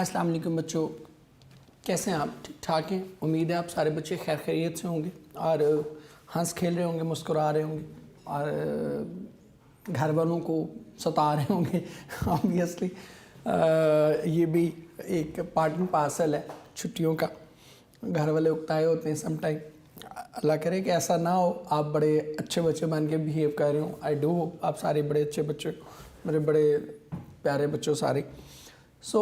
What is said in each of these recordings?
अस्सलाम वालेकुम बच्चों, कैसे हैं आप? ठीक ठाक हैं? उम्मीद है आप सारे बच्चे खैर खैरियत से होंगे और हंस खेल रहे होंगे, मुस्कुरा रहे होंगे और घर वालों को सता रहे होंगे। ऑब्वियसली ये भी एक पार्ट एंड पार्सल है छुट्टियों का। घर वाले उकताए होते हैं समटाइम। अल्लाह करे कि ऐसा ना हो, आप बड़े अच्छे बच्चे बन के बिहेव कर रहे हो। आई डू होप आप सारे बड़े अच्छे बच्चे, मेरे बड़े प्यारे बच्चों सारे। सो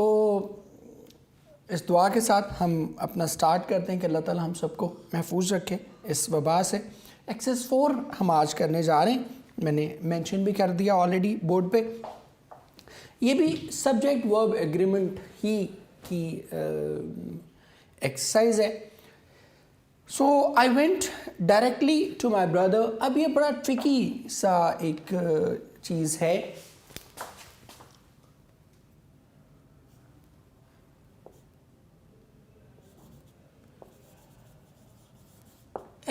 इस दुआ के साथ हम अपना स्टार्ट करते हैं कि अल्लाह ताला हम सबको महफूज रखे इस वबा से। एक्सरसाइज 4 हम आज करने जा रहे हैं, मैंने मेंशन भी कर दिया ऑलरेडी बोर्ड पे। ये भी सब्जेक्ट वर्ब एग्रीमेंट ही की एक्सरसाइज है। So I went directly to my brother. अब ये बड़ा ट्रिकी सा एक चीज़ है।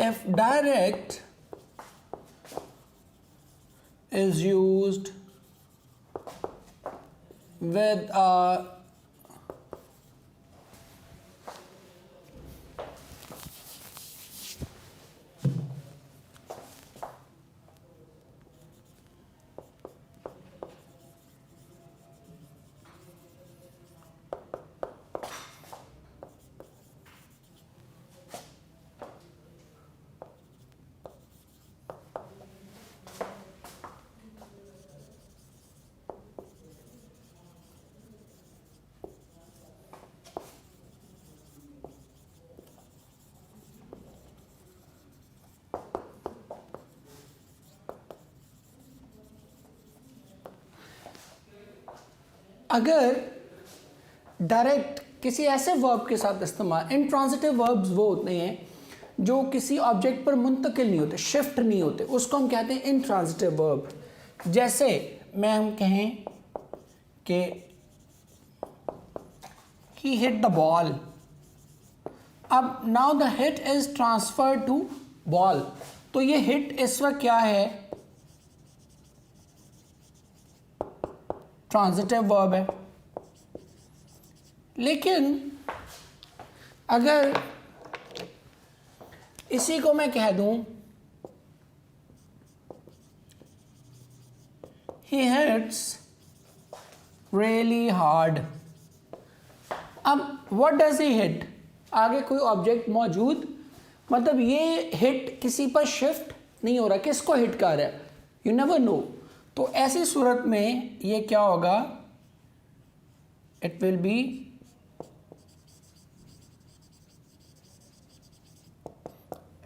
If direct is used with a अगर डायरेक्ट किसी ऐसे वर्ब के साथ इस्तेमाल, इंट्रांजिटिव वर्ब्स वो होते हैं जो किसी ऑब्जेक्ट पर मुंतकिल नहीं होते, शिफ्ट नहीं होते, उसको हम कहते हैं इंट्रांजिटिव वर्ब। जैसे मैं हम कहें कि ही हिट द बॉल। अब now the hit is transfer to ball, तो ये हिट इस वक्त क्या है? ट्रांजिटिव वर्ब है। लेकिन अगर इसी को मैं कह दूं he hits really hard, अब what does he hit? आगे कोई ऑब्जेक्ट मौजूद, मतलब ये हिट किसी पर शिफ्ट नहीं हो रहा, किसको हिट कर रहा है? You never know. तो ऐसी सूरत में ये क्या होगा? It will be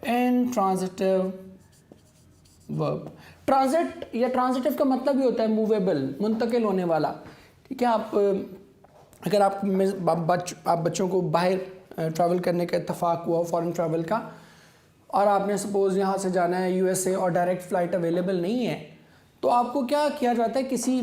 intransitive verb. Transit या ट्रांजिटिव का मतलब ही होता है मूवेबल, मुंतकिल होने वाला। ठीक है, आप अगर आप बच्चों को बाहर ट्रैवल करने का इत्तेफाक हुआ, फॉरेन ट्रैवल का, और आपने सपोज यहाँ से जाना है यूएसए और डायरेक्ट फ़्लाइट अवेलेबल नहीं है, तो आपको क्या किया जाता है? किसी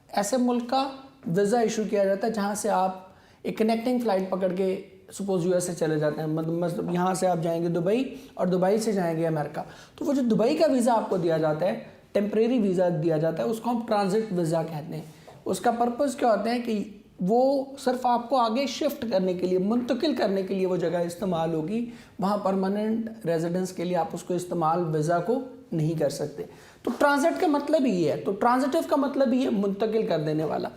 ऐसे मुल्क का वीज़ा इशू किया जाता है जहाँ से आप एक कनेक्टिंग फ़्लाइट पकड़ के सपोज यूएसए चले जाते हैं। मतलब यहाँ से आप जाएंगे दुबई और दुबई से जाएंगे अमेरिका, तो वो जो दुबई का वीज़ा आपको दिया जाता है, टेम्परेरी वीज़ा दिया जाता है, उसको हम ट्रांजिट वीज़ा कहते हैं। उसका पर्पज़ क्या होता है कि वो सिर्फ आपको आगे शिफ्ट करने के लिए, मुंतकिल करने के लिए वो जगह इस्तेमाल होगी, वहाँ परमानेंट रेजिडेंस के लिए आप उसको इस्तेमाल वीज़ा को नहीं कर सकते। तो ट्रांजिट का मतलब ही है, तो ट्रांजिटिव का मतलब ही है मुंतकिल कर देने वाला।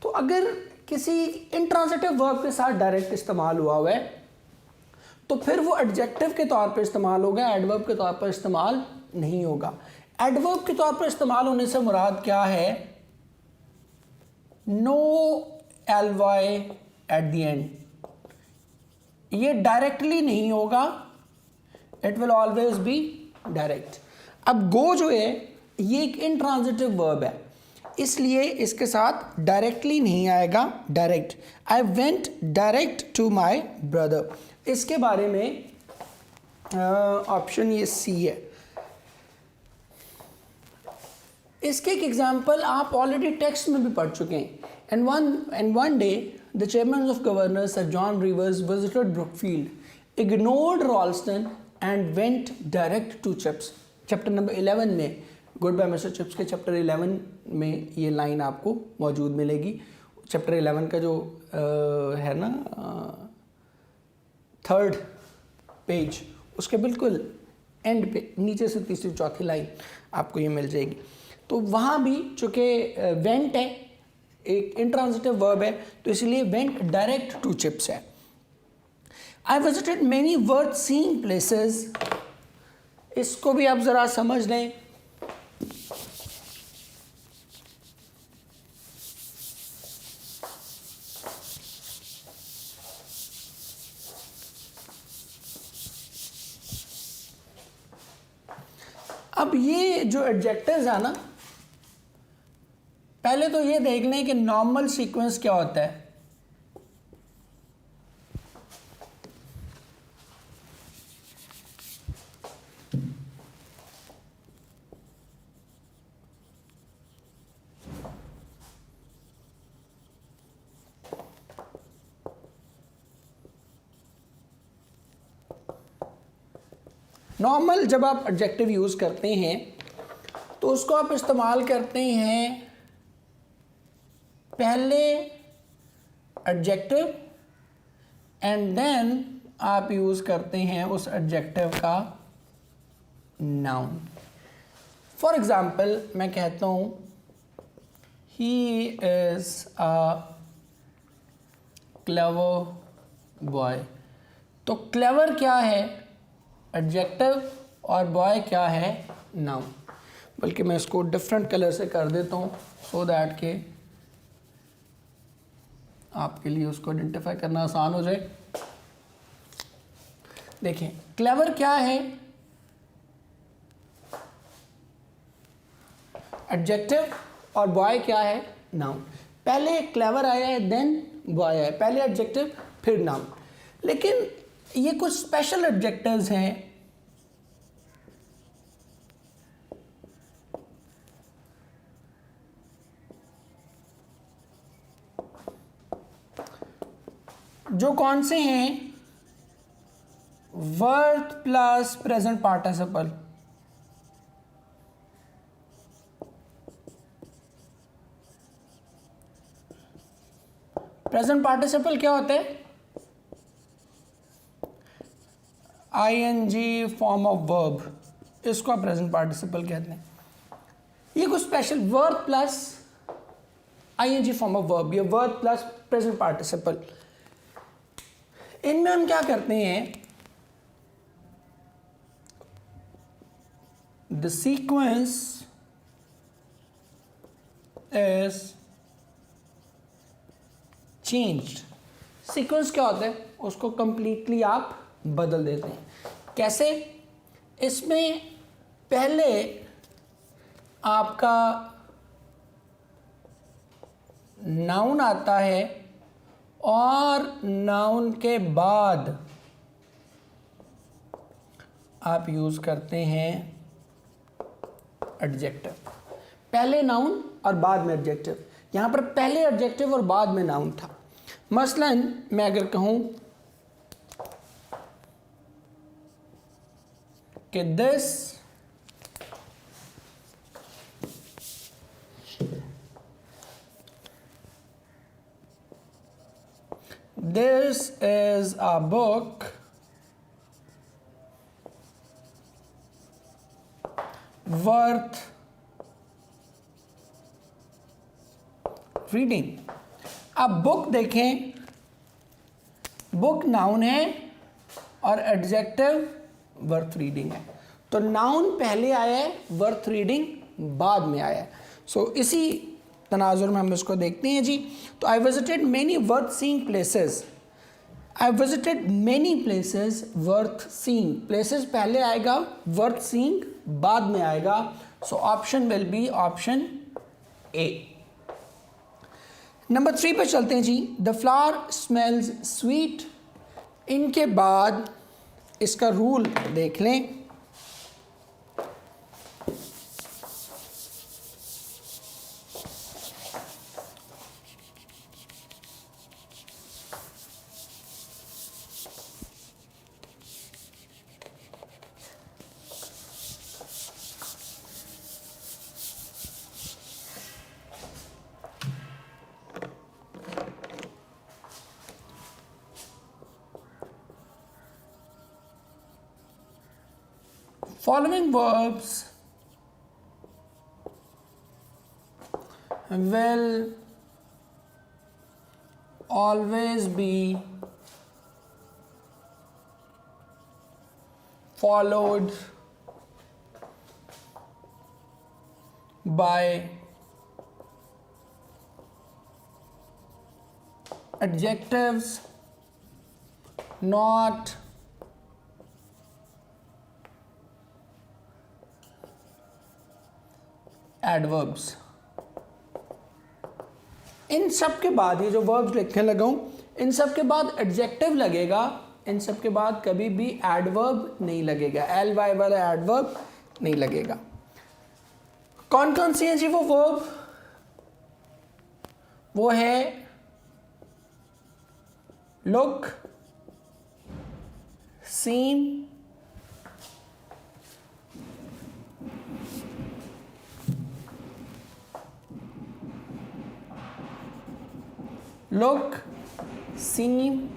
तो अगर किसी इंट्रांजिटिव वर्ब के साथ डायरेक्ट इस्तेमाल हुआ है तो फिर वो एडजेक्टिव के तौर पर इस्तेमाल होगा, एडवर्ब के तौर पर इस्तेमाल नहीं होगा। एडवर्ब के तौर पर इस्तेमाल होने से मुराद क्या है? No ly at the end. ये डायरेक्टली नहीं होगा, it will always be direct. अब गो जो है ये एक इंट्रांजिटिव वर्ब है, इसलिए इसके साथ डायरेक्टली नहीं आएगा, direct. I went direct to my brother, इसके बारे में ऑप्शन ये सी है। इसके एक एग्जाम्पल आप ऑलरेडी टेक्स्ट में भी पढ़ चुके हैं। And one day the chairman of governor sir John Rivers visited Brookfield, ignored Ralston and went direct to Chips. Chapter number 11 में, गुड बाय मिस्टर चिप्स के चैप्टर 11 में ये लाइन आपको मौजूद मिलेगी। चैप्टर 11 का जो है ना 3rd पेज, उसके बिल्कुल एंड पे नीचे से तीसरी चौथी लाइन आपको ये मिल जाएगी। तो वहाँ भी चूँकि वेंट है, एक इंट्रांजिटिव वर्ब है, तो इसलिए वेंट डायरेक्ट टू चिप्स है। आई visited many worth seeing places, इसको भी आप ज़रा समझ लें। अब ये जो एडजेक्टिव्स है ना, पहले तो ये देख लें कि नॉर्मल सीक्वेंस क्या होता है। नॉर्मल जब आप एडजेक्टिव यूज़ करते हैं तो उसको आप इस्तेमाल करते हैं पहले एडजेक्टिव एंड देन आप यूज़ करते हैं उस एडजेक्टिव का नाउन। फॉर एग्ज़ाम्पल मैं कहता हूँ he is a clever boy, तो क्लेवर क्या है? एडजेक्टिव, और बॉय क्या है? नाउन। बल्कि मैं इसको डिफरेंट कलर से कर देता हूँ सो दैट के आपके लिए उसको आइडेंटिफाई करना आसान हो जाए। देखिए क्लेवर क्या है? एडजेक्टिव, और बॉय क्या है? नाउन। पहले क्लेवर आया है देन बॉय आया है, पहले एडजेक्टिव फिर नाउन। लेकिन ये कुछ स्पेशल एडजेक्टिव्स हैं जो कौन से हैं? Worth plus present participle. Present participle क्या होते हैं? आईएनजी फॉर्म ऑफ वर्ब, इसको आप प्रेजेंट पार्टिसिपल कहते हैं। ये कुछ special verb plus ING form of verb, ये वर्ब प्लस प्रेजेंट पार्टिसिपल, इनमें हम क्या करते हैं? The sequence is changed. Sequence क्या होता है? उसको कंप्लीटली आप बदल देते हैं। कैसे? इसमें पहले आपका नाउन आता है और नाउन के बाद आप यूज करते हैं एडजेक्टिव। पहले नाउन और बाद में एडजेक्टिव। यहां पर पहले एडजेक्टिव और बाद में नाउन था। मसलन मैं अगर कहूं कि this is a book worth reading। अब बुक देखें, बुक नाउन है और एडजेक्टिव वर्थ रीडिंग है। तो नाउन पहले आया है, वर्थ रीडिंग बाद में आया है। सो इसी तनाजुर में हम इसको देखते हैं जी। तो I visited many worth seeing places. I visited many places worth seeing. Places पहले आएगा, वर्थ सीइंग बाद में आएगा। So option will be option A. Number 3 पे चलते हैं जी। The flower smells sweet. इनके बाद इसका रूल देख लें। following verbs will always be followed by adjectives, not adverbs. इन सब के बाद, ये जो verbs लिखने लगा हूँ, इन सब के बाद adjective लगेगा, इन सब के बाद कभी भी adverb नहीं लगेगा, ly वाला adverb नहीं लगेगा. कौन कौन सी है जी वो verb? वो है look, seem, look, seem,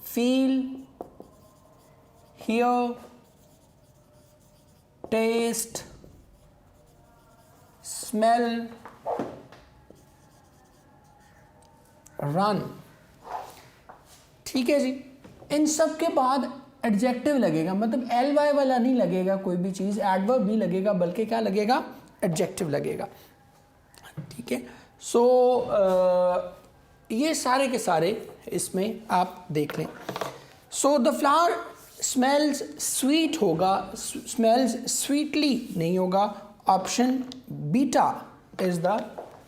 feel, hear, taste, smell, run. ठीक है जी. इन सब के बाद एडजेक्टिव लगेगा, मतलब ly वाला नहीं लगेगा, कोई भी चीज़ एडवर्ब नहीं लगेगा, बल्कि क्या लगेगा, एडजेक्टिव लगेगा. ठीक है. सो ये सारे के सारे इसमें आप देख लें. So the flower smells sweet होगा, स्मेल्स स्वीटली नहीं होगा. Option beta is the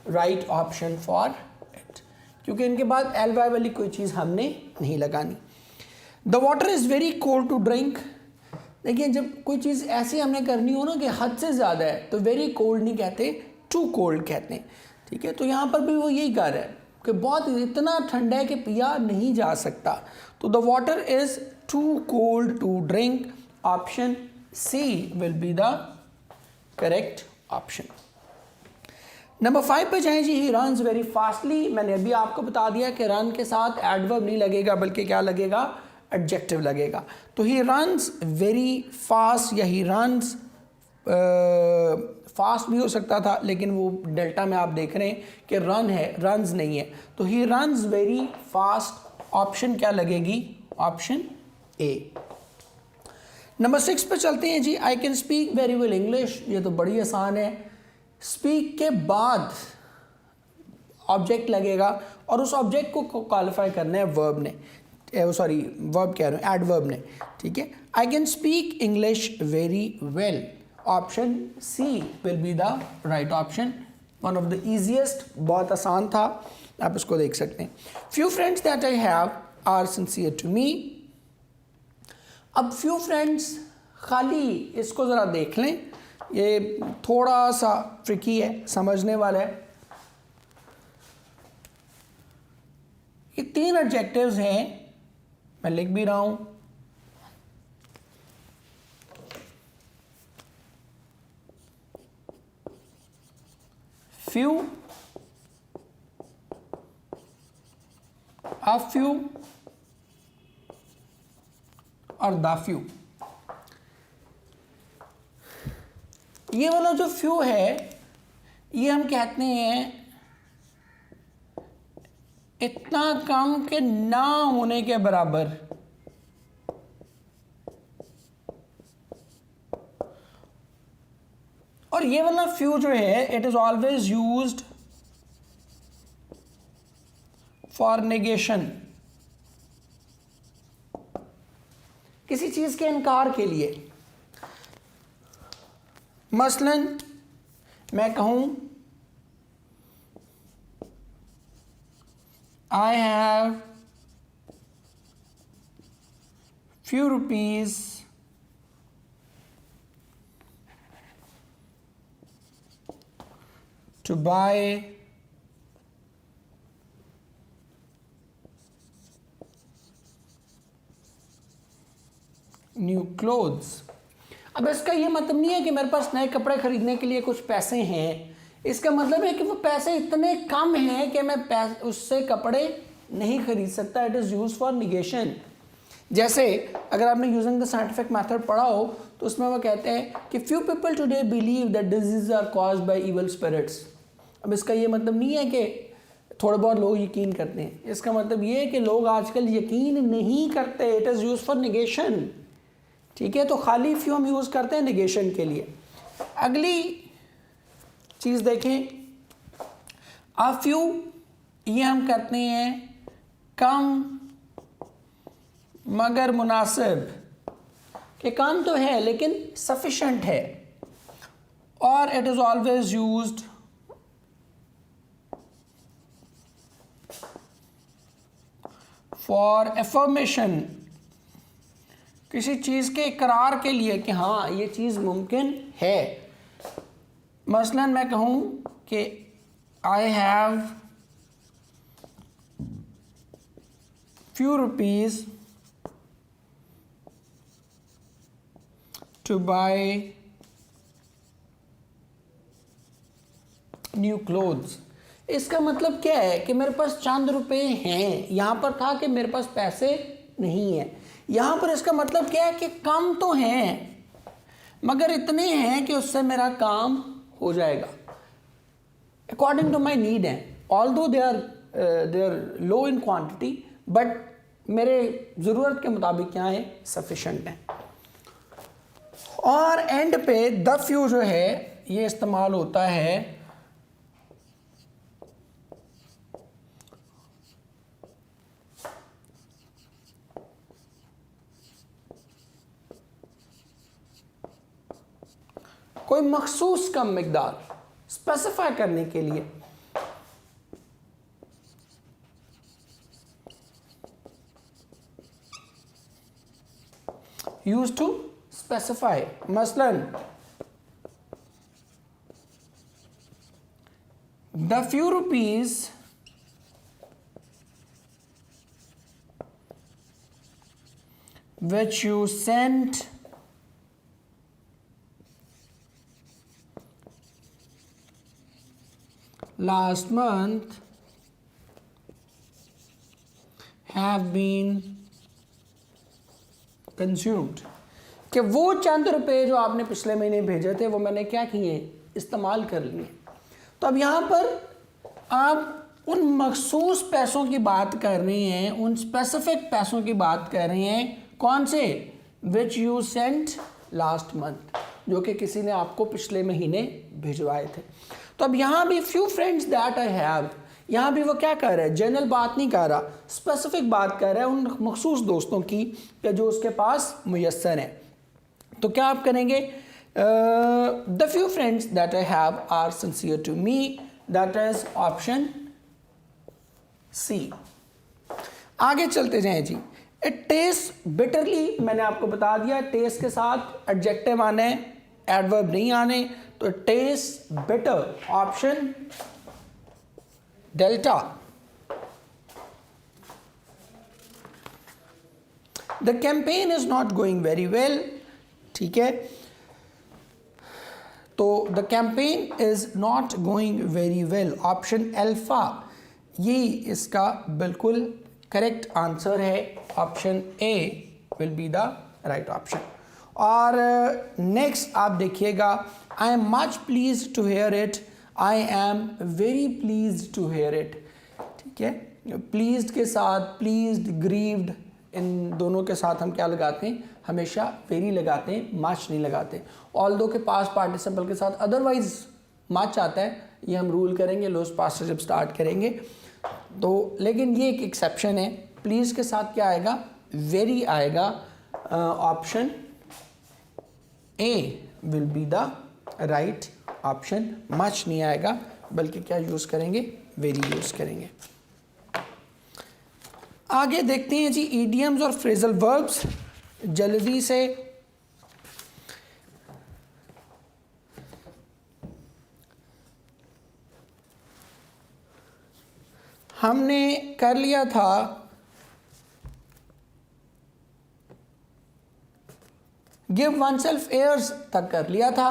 right option for it, क्योंकि इनके बाद ly वाली कोई चीज़ हमने नहीं लगानी. The water is very cold to drink. देखिए, जब कोई चीज़ ऐसी हमने करनी हो ना कि हद से ज़्यादा है, तो वेरी कोल्ड नहीं कहते, टू कोल्ड कहते हैं. ठीक है. तो यहाँ पर भी वो यही कह रहा है कि बहुत इतना ठंडा है कि पिया नहीं जा सकता. तो the water is too cold to drink. Option C will be the correct option. Number 5 पे जाएं जी. He runs very fastly. मैंने अभी आपको बता दिया कि रन के साथ एडवर्ब नहीं लगेगा, बल्कि क्या लगेगा, एडजेक्टिव लगेगा. तो ही रन्स वेरी फास्ट या ही रन्स फास्ट भी हो सकता था, लेकिन वो डेल्टा में आप देख रहे हैं कि रन है, रन्स नहीं है. तो he runs very fast. Option क्या लगेगी, ऑप्शन ए. नंबर 6 पे चलते हैं जी. I can speak very well English. ये तो बड़ी आसान है. स्पीक के बाद ऑब्जेक्ट लगेगा और उस ऑब्जेक्ट को क्वालिफाई करना है वर्ब ने, सॉरी वर्ब कह रहा हूँ, एडवर्ब ने. ठीक है. I can speak English very well. Option C will be the right option. One of the easiest, बहुत आसान था, आप इसको देख सकते हैं. Few friends that I have are sincere to me. अब फ्यू फ्रेंड्स खाली इसको ज़रा देख लें, ये थोड़ा सा ट्रिकी है, समझने वाला है. ये 3 एडजेक्टिव्स हैं, मैं लिख भी रहा हूं. फ्यू, अ फ्यू और द फ्यू. ये वाला जो फ्यू है, ये हम कहते हैं इतना कम के ना होने के बराबर. और ये वाला फ्यू जो है, it is always used for negation. किसी चीज के इनकार के लिए. मसलन मैं कहूं I have few rupees to buy new clothes. अब इसका ये मतलब नहीं है कि मेरे पास नए कपड़े खरीदने के लिए कुछ पैसे हैं, इसका मतलब है कि वो पैसे इतने कम हैं कि मैं उससे कपड़े नहीं खरीद सकता। It is use for negation. जैसे अगर आपने यूजिंग द साइंटिफिक मेथड पढ़ा हो तो उसमें वो कहते हैं कि few people today believe that disease are caused by evil spirits. अब इसका ये मतलब नहीं है कि थोड़े बहुत लोग यकीन करते हैं, इसका मतलब ये है कि लोग आजकल यकीन नहीं करते। It is use for negation, ठीक है। तो खाली फ्यू हम यूज़ करते हैं निगेशन के लिए। अगली चीज़ देखें, अ फ्यू, ये हम करते हैं कम मगर मुनासिब, कि कम तो है लेकिन सफिशेंट है। और it is always used for affirmation, किसी चीज़ के इकरार के लिए कि हाँ ये चीज़ मुमकिन है। मसलन मैं कहूँ कि I have few rupees to buy new clothes। इसका मतलब क्या है कि मेरे पास चंद रुपए हैं। यहाँ पर था कि मेरे पास पैसे नहीं है, यहाँ पर इसका मतलब क्या है कि कम तो हैं मगर इतने हैं कि उससे मेरा काम हो जाएगा अकॉर्डिंग टू माई नीड है। Although they are low in quantity but मेरे ज़रूरत के मुताबिक क्या है, सफिशेंट है। और एंड पे द फ्यू जो है ये इस्तेमाल होता है कोई मखसूस कम मिकदार स्पेसिफाई करने के लिए। यूज टू स्पेसिफाई, मसलन the few rupees which you sent last month have been consumed, कि वो चंद रुपए जो आपने पिछले महीने भेजे थे वो मैंने क्या किए, इस्तेमाल कर लिए। तो अब यहाँ पर आप उन मखसूस पैसों की बात कर रहे हैं, उन स्पेसिफिक पैसों की बात कर रहे हैं। कौन से? Which you sent last month, जो कि किसी ने आपको पिछले महीने भिजवाए थे। तो अब यहाँ भी few friends that I have, यहाँ भी वो क्या कर रहा है, जनरल बात नहीं कर रहा, स्पेसिफिक बात कर रहा है उन मखसूस दोस्तों की कि जो उसके पास मुयस्सर हैं। तो क्या आप करेंगे, the few friends that I have are sincere to me, that is option C. आगे चलते जाएं जी। इट टेस्ट बिटरली, मैंने आपको बता दिया टेस्ट के साथ एडजेक्टिव आने, एडवर्ब नहीं आने। तो taste bitter, option delta. The campaign is not going very well, ठीक है। तो the campaign is not going very well, option alpha, ये इसका बिल्कुल करेक्ट आंसर है। Option A will be the right option. और नेक्स्ट आप देखिएगा, I am much please to hear it, I am very please to hear it, ठीक है। Pleased के साथ प्लीज्ड, ग्रीव्ड, इन दोनों के साथ हम क्या लगाते हैं, हमेशा वेरी लगाते हैं, मच नहीं लगाते। ऑल्दो के पास पार्टिसिपल के साथ अदरवाइज मच आता है, ये हम रूल करेंगे लोस्ट पास्ट से जब स्टार्ट करेंगे तो। लेकिन ये एक एक्सेप्शन है, प्लीज के साथ क्या आएगा, वेरी आएगा। Option A will be the right option, much नहीं आएगा बल्कि क्या यूज़ करेंगे, वेरी यूज़ करेंगे। आगे देखते हैं जी इडियम्स और फ्रेजल वर्ब्स जल्दी से। हमने कर लिया था गिव वन सेल्फ एयर्स तक कर लिया था,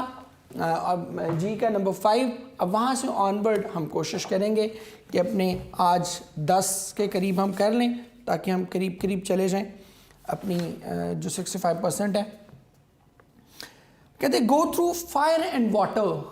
अब जी का नंबर 5। अब वहाँ से ऑनवर्ड हम कोशिश करेंगे कि अपने आज 10 के करीब हम कर लें ताकि हम करीब करीब चले जाएं। अपनी जो 65% है। कहते गो थ्रू फायर एंड वाटर,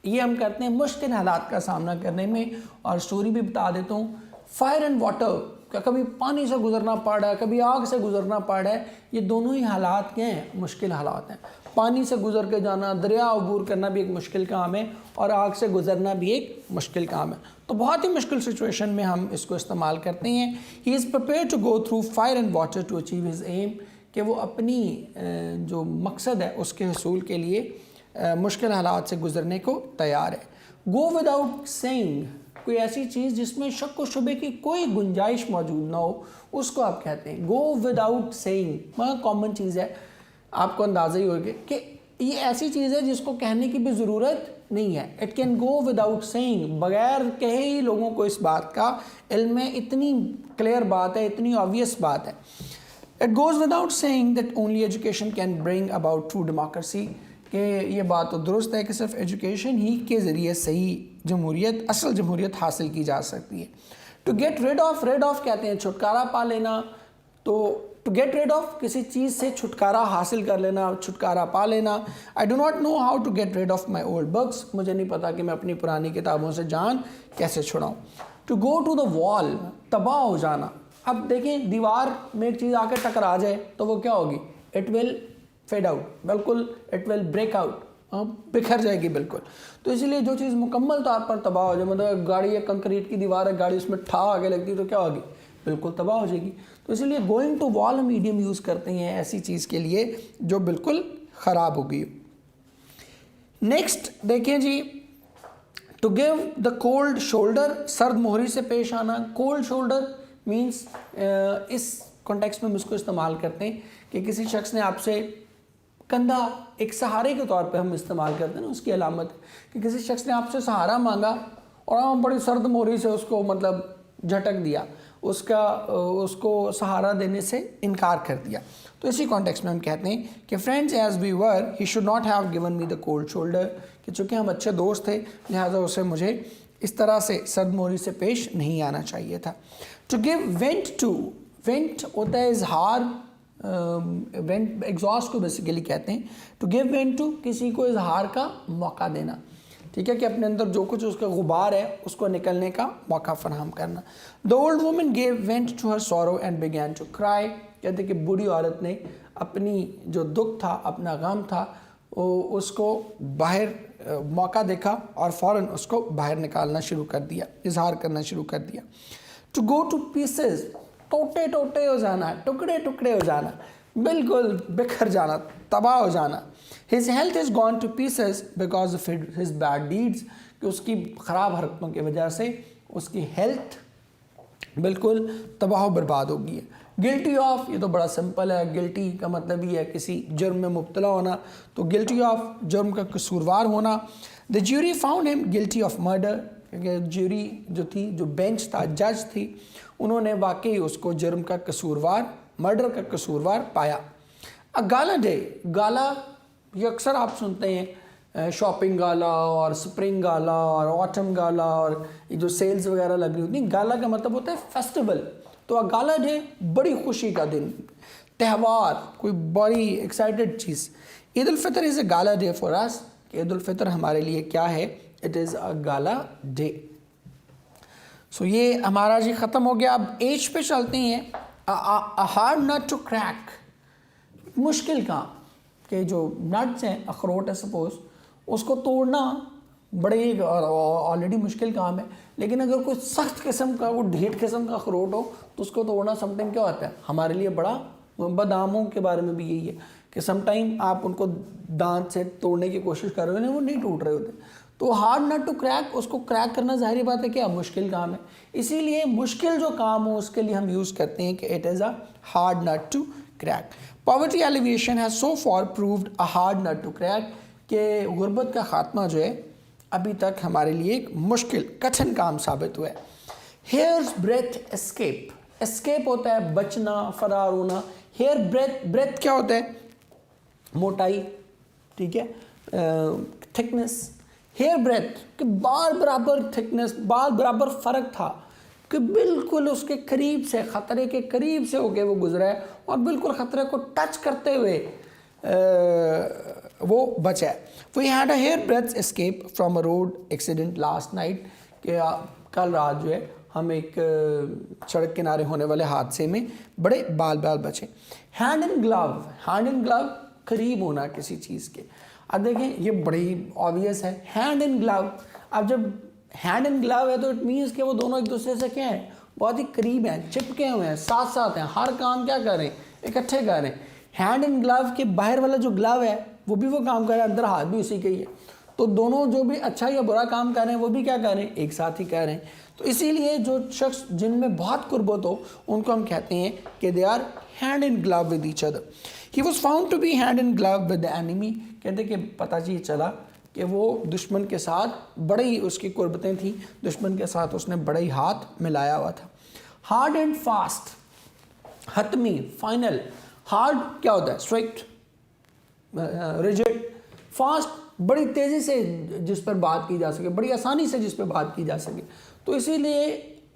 ये हम करते हैं मुश्किल हालात का सामना करने में। और स्टोरी भी बता देता हूँ, फायर एंड वाटर, कभी पानी से गुजरना पड़ रहा है, कभी आग से गुजरना पड़ रहा है, ये दोनों ही हालात क्या हैं, मुश्किल हालात हैं। पानी से गुजर के जाना, दरिया अबूर करना भी एक मुश्किल काम है, और आग से गुजरना भी एक मुश्किल काम है। तो बहुत ही मुश्किल सिचुएशन में हम इसको इस्तेमाल करते हैं। He is prepare to go through fire and water to achieve his aim, कि वो अपनी जो मकसद है उसके हसूल के लिए मुश्किल हालात से गुजरने को तैयार है। गो विदाउट सेइंग, कोई ऐसी चीज़ जिसमें शक व शुबे की कोई गुंजाइश मौजूद ना हो, उसको आप कहते हैं गो विदाउट सेइंग। बहुत कॉमन चीज़ है, आपको अंदाज़ा ही होगा कि ये ऐसी चीज़ है जिसको कहने की भी ज़रूरत नहीं है। It can go without saying, बगैर कहे ही लोगों को इस बात का इल्म है, इतनी क्लियर बात है, इतनी ऑब्वियस बात है। It goes without saying that only education can bring about true democracy, कि ये बात तो दुरुस्त है कि सिर्फ एजुकेशन ही के ज़रिए सही जमहूरियत, असल जमहूरियत हासिल की जा सकती है। To get rid of, rid of कहते हैं छुटकारा पा लेना। तो टू गेट रिड ऑफ, किसी चीज़ से छुटकारा हासिल कर लेना, छुटकारा पा लेना। I do not know how to get rid of my old books, मुझे नहीं पता कि मैं अपनी पुरानी किताबों से जान कैसे छुड़ाऊँ। To go to the wall, तबाह हो जाना। अब देखें, दीवार में एक चीज़ आके टकरा जाए तो वो क्या होगी, इट विल फेड आउट, बिल्कुल इट विल ब्रेक आउट, बिखर जाएगी बिल्कुल। तो इसलिए जो चीज़ मुकम्मल तौर पर तबाह हो जाए, मतलब गाड़ी एक कंक्रीट की दीवार है, गाड़ी उसमें ठा आगे लगती है तो क्या होगी, बिल्कुल तबाह हो जाएगी। तो इसलिए गोइंग टू वॉल हम मीडियम यूज़ करते हैं ऐसी चीज़ के लिए जो बिल्कुल ख़राब हो गई। नेक्स्ट देखें जी, to give the cold shoulder, सर्द मोहरी से पेश आना। कोल्ड शोल्डर मीन्स इस कॉन्टेक्स्ट में हम इसको इस्तेमाल करते हैं कि किसी शख्स ने आपसे कंधा, एक सहारे के तौर पे हम इस्तेमाल करते हैं ना, उसकी अलामत कि किसी शख्स ने आपसे सहारा मांगा और हम बड़ी सर्द मोहरी से उसको मतलब झटक दिया, उसको सहारा देने से इनकार कर दिया। तो इसी कॉन्टेक्स्ट में हम कहते हैं कि friends as we were he should not have given me the cold shoulder, कि चूँकि हम अच्छे दोस्त थे लिहाजा उसे मुझे इस तरह से सर्द मोहरी से पेश नहीं आना चाहिए था। To give vent to, vent होता है इजहार, वेंट एग्जॉस्ट को बेसिकली कहते हैं। टू गिव वेंट टू, किसी को इजहार का मौका देना, ठीक है, कि अपने अंदर जो कुछ उसका गुबार है उसको निकलने का मौका फराहम करना। The old woman gave vent to her sorrow and began to cry, कहते कि बूढ़ी औरत ने अपनी जो दुख था, अपना गम था, उसको बाहर मौका देखा और फ़ौरन उसको बाहर निकालना शुरू कर दिया, इजहार करना शुरू कर दिया। टू गो टू पीसेस, टोटे टोटे हो जाना, टुकड़े टुकड़े हो जाना, बिल्कुल बिखर जाना, तबाह हो जाना। His health is gone two pieces because of his bad deeds, कि उसकी ख़राब हरकतों की वजह से उसकी हेल्थ बिल्कुल तबाह बर्बाद हो गई है। गिल्टी ऑफ, ये तो बड़ा सिंपल है, गिल्टी का मतलब ही है किसी जुर्म में मुब्तला होना, तो गिल्टी ऑफ जुर्म का कसूरवार होना। The jury found him guilty of murder, क्योंकि ज्यूरी जो थी, जो बेंच था, जज थी, उन्होंने वाकई उसको जुर्म का कसूरवार, मर्डर का कसूरवार पाया। अ गाला डे, गाला ये अक्सर आप सुनते हैं, शॉपिंग गाला और स्प्रिंग गाला और ऑटम गाला और ये जो सेल्स वगैरह लग रही होती हैं, गाला का मतलब होता है फेस्टिवल। तो अ गाला डे बड़ी खुशी का दिन, त्यौहार, कोई बड़ी एक्साइटेड चीज़। Eid ul Fitr is a gala day for us, Eid ul Fitr हमारे लिए क्या है, it is a gala day. So ये हमारा जी ख़त्म हो गया। अब एज पे चलते हैं। A hard nut to crack, मुश्किल काम, कि जो नट्स हैं, अखरोट है सपोज, उसको तोड़ना बड़े ऑलरेडी मुश्किल काम है, लेकिन अगर कोई सख्त किस्म का, वो ढीठ किस्म का अखरोट हो तो उसको तोड़ना समटाइम क्या होता है हमारे लिए बड़ा। बादामों के बारे में भी यही है कि समटाइम आप उनको दांत से तोड़ने की कोशिश कर रहे हो, वो नहीं टूट रहे होते। तो हार्ड नट टू क्रैक, उसको क्रैक करना जाहिर बात है क्या मुश्किल काम है, इसीलिए मुश्किल जो काम हो उसके लिए हम यूज़ करते हैं कि it is a hard nut to crack. Poverty alleviation has so far proved a hard nut to crack, कि गुर्बत का खात्मा जो है अभी तक हमारे लिए एक मुश्किल, कठिन काम साबित हुआ है। हेयर्स ब्रेथ एस्केप, एस्केप होता है बचना, फरार होना। हेयर ब्रेथ, ब्रेथ क्या होता है, मोटाई, ठीक है, थिकनेस। हेयर ब्रेथ कि बाल बराबर थिकनेस, बाल बराबर फ़र्क था, कि बिल्कुल उसके करीब से, ख़तरे के करीब से होके वो गुजरा है और बिल्कुल ख़तरे को टच करते हुए वो बचा है। We had a hair breadth escape from a road accident last night, कि कल रात जो है हम एक सड़क किनारे होने वाले हादसे में बड़े बाल बचे। हैंड इन ग्लव, करीब होना किसी चीज़ के। अब देखें ये बड़ी ऑब्वियस है, हैंड इन ग्लव। अब जब हैंड इन ग्लव है तो इट मीन्स कि वो दोनों एक दूसरे से क्या है, बहुत ही करीब हैं, चिपके हुए हैं, साथ साथ हैं, हर काम क्या कर रहे हैं, इकट्ठे कर रहे हैं। हैंड इन ग्लव के बाहर वाला जो ग्लव है वो भी वो काम कर रहा है, अंदर हाथ भी उसी का ही है। तो दोनों जो भी अच्छा या बुरा काम कर रहे हैं वो भी क्या कर रहे हैं, एक साथ ही कर रहे हैं। तो इसीलिए जो शख्स जिनमें बहुत कुर्बत हो उनको हम कहते हैं कि they are hand in glove with each other. He was found to be hand in glove with the enemy. कहते कि पता जी चला कि वो दुश्मन के साथ बड़े ही उसकी कुर्बतें थी, दुश्मन के साथ उसने बड़ा ही हाथ मिलाया हुआ था। हार्ड एंड फास्ट, हतमी, फाइनल। हार्ड क्या होता है, स्ट्रिक्ट, रिजिड। फास्ट बड़ी तेज़ी से जिस पर बात की जा सके, बड़ी आसानी से जिस पर बात की जा सके। तो इसीलिए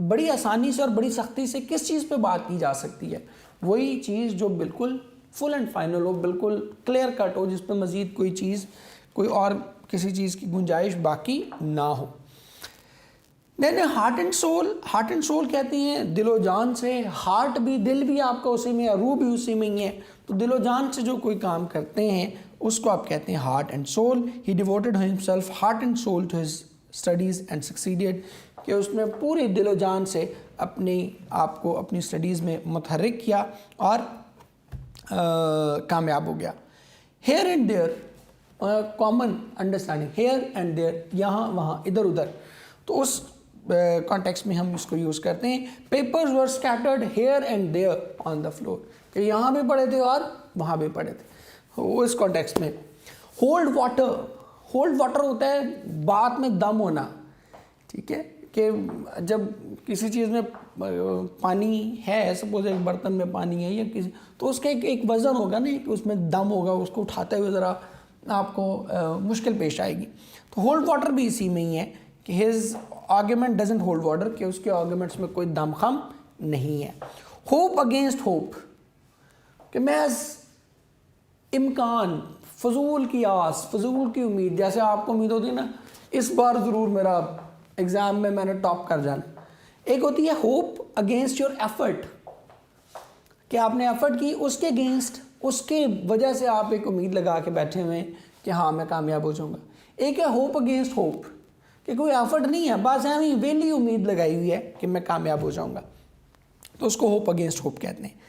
बड़ी आसानी से और बड़ी सख्ती से किस चीज़ पे बात की जा सकती है, वही चीज़ जो बिल्कुल फुल एंड फाइनल हो, बिल्कुल क्लियर कट हो, जिस पर मज़ीद कोई चीज़, कोई और किसी चीज़ की गुंजाइश बाकी ना हो। देन हार्ट एंड सोल कहते हैं दिलो जान से। हार्ट भी, दिल भी आपका उसी में है, रूह भी उसी में ही है। तो दिलो जान से जो कोई काम करते हैं उसको आप कहते हैं heart and soul. He devoted himself heart and soul to his studies and succeeded, कि उसने पूरी दिलो जान से अपने आप को अपनी स्टडीज़ में मुतहर्रिक किया और कामयाब हो गया। Here and there, common understanding, here and there, यहाँ वहाँ इधर उधर। तो उस कॉन्टेक्स्ट में हम इसको यूज़ करते हैं। Papers were scattered here and there on the floor, कि यहाँ भी पड़े थे और वहाँ भी पड़े थे। वो इस कॉन्टेक्स्ट में। होल्ड वाटर होता है बात में दम होना, ठीक है, कि जब किसी चीज़ में पानी है, सपोज एक बर्तन में पानी है या किसी, तो उसका एक वज़न होगा ना, कि उसमें दम होगा, उसको उठाते हुए ज़रा आपको मुश्किल पेश आएगी। तो होल्ड वाटर भी इसी में ही है कि his argument doesn't hold water, कि उसके आर्ग्यूमेंट्स में कोई दमखम नहीं है। होप अगेंस्ट होप, कि महज इम्कान, फजूल की आस, फजूल की उम्मीद, जैसे आपको उम्मीद होती है ना इस बार ज़रूर मेरा एग्ज़ाम में मैंने टॉप कर जाना। एक होती है होप अगेंस्ट योर एफर्ट, कि आपने एफर्ट की, उसके अगेंस्ट, उसके वजह से आप एक उम्मीद लगा के बैठे हुए हैं कि हाँ मैं कामयाब हो जाऊँगा। एक है होप अगेंस्ट होप, कि कोई एफर्ट नहीं है, बस हमें वेली उम्मीद लगाई हुई है कि मैं कामयाब हो जाऊँगा, तो उसको होप अगेंस्ट होप कहते हैं।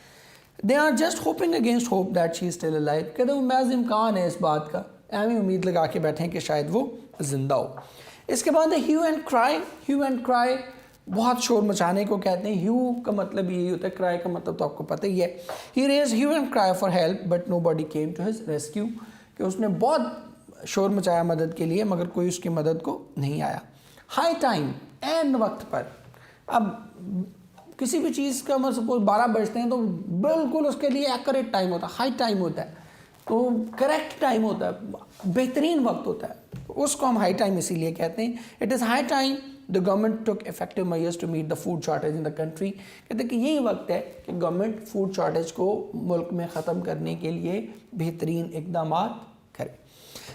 They are just hoping against hope that she is still alive, कहते हैं महज इम्कान है इस बात का, हमें उम्मीद लगा के बैठे हैं कि शायद वो जिंदा हो। इसके बाद है ह्यू एंड क्राई, बहुत शोर मचाने को कहते हैं। ह्यू का मतलब यही होता है, क्राई का मतलब तो आपको पता ही है। He raise hue and cry for help but nobody came to his rescue, कि उसने बहुत शोर मचाया मदद के लिए मगर कोई उसकी मदद को नहीं आया। हाई टाइम, एन वक्त पर। अब किसी भी चीज़ का मतलब सपोज 12 बजते हैं तो बिल्कुल उसके लिए एक्यूरेट टाइम होता है, हाई टाइम होता है, तो करेक्ट टाइम होता है, बेहतरीन वक्त होता है, तो उसको हम हाई टाइम इसीलिए कहते हैं। It is high time the government took effective measures to meet the food shortage in the country, कहते हैं कि यही वक्त है कि गवर्नमेंट फूड शॉर्टेज को मुल्क में ख़त्म करने के लिए बेहतरीन इकदाम करे।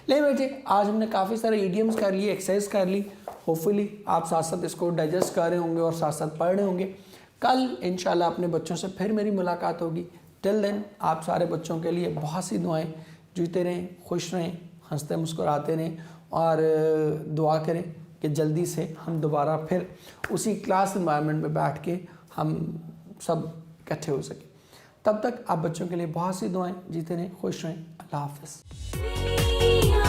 ले बेटे, आज हमने काफ़ी सारे ईडियम्स कर लिए, एक्सरसाइज कर ली, होपफुली आप साथ साथ इसको डाइजेस्ट कर रहे होंगे और साथ साथ पढ़ रहे होंगे। कल इंशाल्लाह अपने बच्चों से फिर मेरी मुलाकात होगी। टिल देन आप सारे बच्चों के लिए बहुत सी दुआएं, जीते रहें, खुश रहें, हंसते मुस्कुराते रहें और दुआ करें कि जल्दी से हम दोबारा फिर उसी क्लास एनवायरनमेंट में बैठ के हम सब इकट्ठे हो सकें। तब तक आप बच्चों के लिए बहुत सी दुआएं, जीते रहें, खुश रहें। अल्लाह हाफ़िज़।